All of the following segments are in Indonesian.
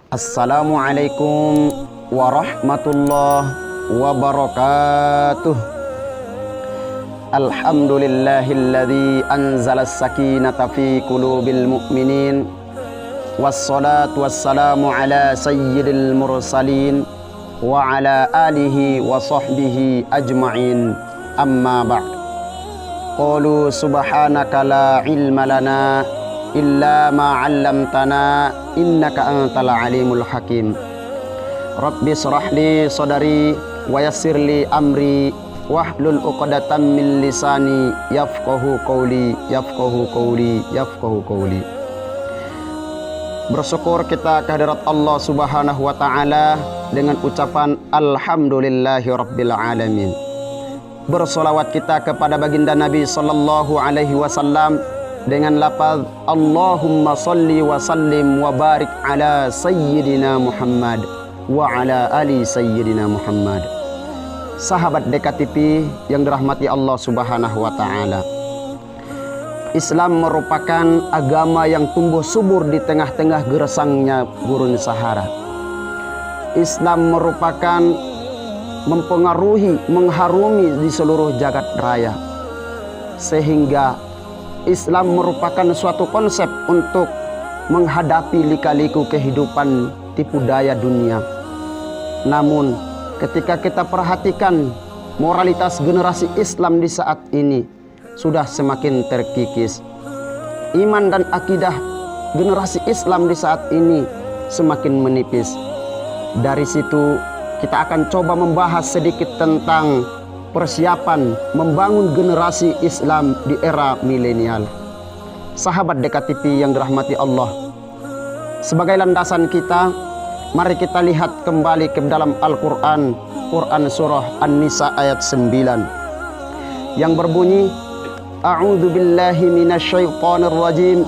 Assalamualaikum warahmatullahi wabarakatuh. Alhamdulillahilladzi anzala as-sakinata fi qulubil mu'minin. Wassalatu wassalamu ala sayyidil mursalin wa ala alihi wa sahbihi ajma'in. Amma ba'd. Qalu subhanaka la ilma lana illa ma 'allamtana innaka antal alimul hakim. Rabbi shrah li sadri wa yassir li amri wahlul 'uqdatam min lisani yafqahu qawli. Bersyukur kita kehadirat Allah Subhanahu wa taala dengan ucapan alhamdulillahi rabbil alamin. Bersolawat kita kepada baginda Nabi sallallahu alaihi wasallam dengan lafaz Allahumma salli wa sallim wa barik ala sayyidina Muhammad wa ala ali sayyidina Muhammad. Sahabat DKTV yang dirahmati Allah Subhanahu wa taala. Islam merupakan agama yang tumbuh subur di tengah-tengah gersangnya gurun Sahara. Islam merupakan mempengaruhi, mengharumi di seluruh jagat raya. Sehingga Islam merupakan suatu konsep untuk menghadapi lika-liku kehidupan tipu daya dunia. Namun ketika kita perhatikan moralitas generasi Islam di saat ini sudah semakin terkikis. Iman dan akidah generasi Islam di saat ini semakin menipis. Dari situ kita akan coba membahas sedikit tentang persiapan membangun generasi Islam di era milenial. Sahabat DKTV yang dirahmati Allah, sebagai landasan kita, mari kita lihat kembali ke dalam Al-Quran, Quran surah An-Nisa ayat 9 yang berbunyi, A'udzu billahi minasyaitonir rajim.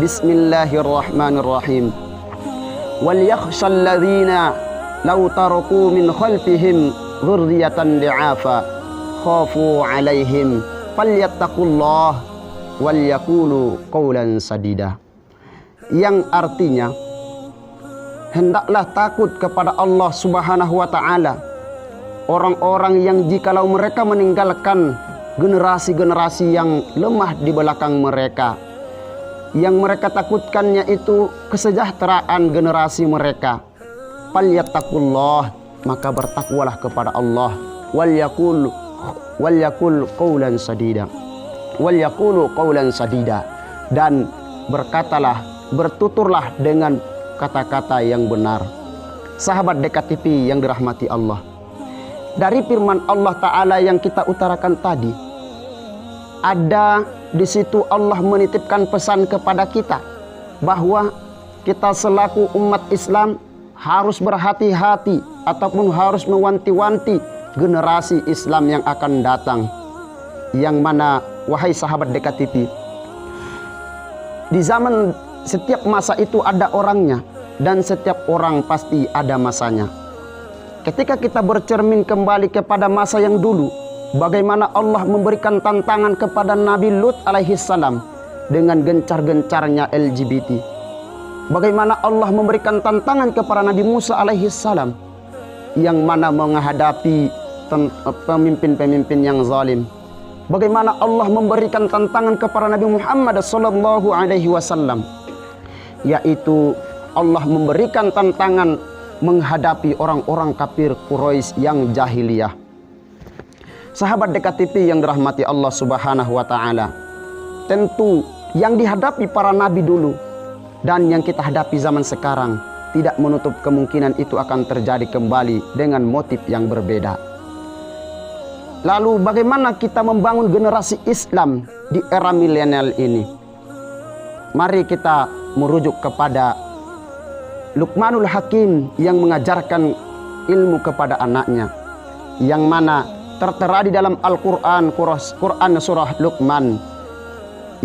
Bismillahirrahmanirrahim. Wal yakhshal ladzina law taraku min khalfihim dzurriyyatan di'afa khafu alaihim falyattaqullah wal yaqulu qawlan sadida. Yang artinya, hendaklah takut kepada Allah Subhanahu wa taala orang-orang yang jikalau mereka meninggalkan generasi-generasi yang lemah di belakang mereka, yang mereka takutkannya itu kesejahteraan generasi mereka. Falyattaqullah, maka bertakwalah kepada Allah. Wal yaqul qawlan sadida. Wal yaqulu qawlan sadida, dan berkatalah, bertuturlah dengan kata-kata yang benar. Sahabat DKTV yang dirahmati Allah, dari firman Allah Ta'ala yang kita utarakan tadi, ada di situ Allah menitipkan pesan kepada kita bahwa kita selaku umat Islam harus berhati-hati ataupun harus mewanti-wanti generasi Islam yang akan datang. Yang mana, wahai sahabat DKTV, di zaman setiap masa itu ada orangnya, dan setiap orang pasti ada masanya. Ketika kita bercermin kembali kepada masa yang dulu, bagaimana Allah memberikan tantangan kepada Nabi Lut alaihissalam dengan gencar-gencarnya LGBT. Bagaimana Allah memberikan tantangan kepada Nabi Musa alaihissalam yang mana menghadapi pemimpin-pemimpin yang zalim. Bagaimana Allah memberikan tantangan kepada Nabi Muhammad sallallahu alaihi wasallam, yaitu Allah memberikan tantangan menghadapi orang-orang kafir Quraisy yang jahiliyah. Sahabat DKTV yang dirahmati Allah Subhanahu wa taala, tentu yang dihadapi para nabi dulu dan yang kita hadapi zaman sekarang tidak menutup kemungkinan itu akan terjadi kembali dengan motif yang berbeda. Lalu bagaimana kita membangun generasi Islam di era milenial ini? Mari kita merujuk kepada Luqmanul Hakim yang mengajarkan ilmu kepada anaknya, yang mana tertera di dalam Al-Quran, Quran surah Luqman,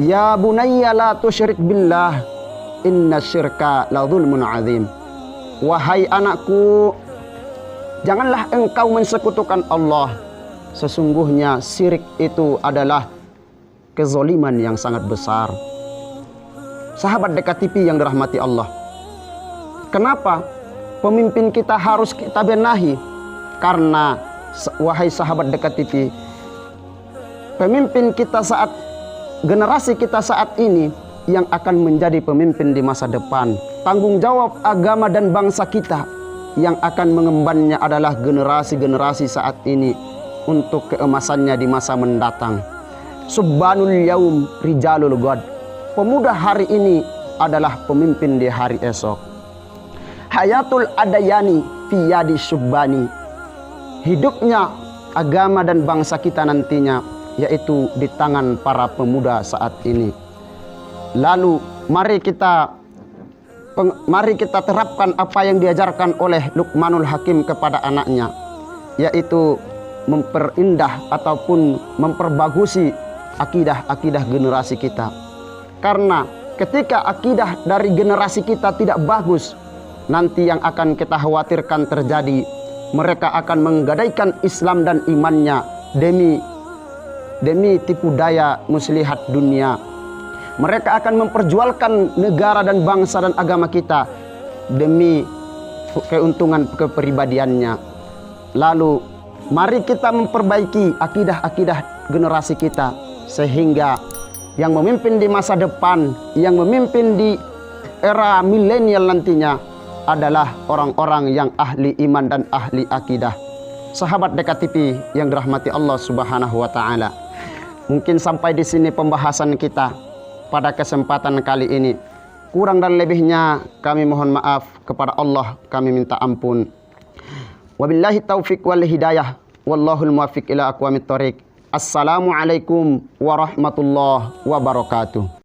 Ya bunayya la tusyrik billah inna syirka la zulmun azim. Wahai anakku, janganlah engkau mensekutukan Allah. Sesungguhnya syirik itu adalah kezoliman yang sangat besar. Sahabat DKTV yang dirahmati Allah, kenapa pemimpin kita harus kita benahi. Karena wahai sahabat dekat TV, pemimpin kita saat generasi kita saat ini yang akan menjadi pemimpin di masa depan. Tanggung jawab agama dan bangsa kita yang akan mengembannya adalah generasi-generasi saat ini untuk keemasannya di masa mendatang. Subbanul yaum rijalul ghad. Pemuda hari ini adalah pemimpin di hari esok. Hayatul adayani fi yadi subbani. Hidupnya agama dan bangsa kita nantinya yaitu di tangan para pemuda saat ini. Lalu mari kita terapkan apa yang diajarkan oleh Luqmanul Hakim kepada anaknya, yaitu memperindah ataupun memperbagusi akidah generasi kita. Karena ketika akidah dari generasi kita tidak bagus, nanti yang akan kita khawatirkan terjadi, mereka akan menggadaikan Islam dan imannya demi tipu daya muslihat dunia. Mereka akan memperjualkan negara dan bangsa dan agama kita demi keuntungan kepribadiannya. Lalu mari kita memperbaiki akidah-akidah generasi kita, sehingga yang memimpin di masa depan, yang memimpin di era milenial nantinya adalah orang-orang yang ahli iman dan ahli akidah. Sahabat Dekat TV yang dirahmati Allah Subhanahu wa taala. Mungkin sampai di sini pembahasan kita pada kesempatan kali ini. Kurang dan lebihnya kami mohon maaf, kepada Allah kami minta ampun. Wabillahi taufiq wal hidayah. Wallahul muwaffiq ila aqwamit thoriq. Assalamualaikum warahmatullahi wabarakatuh.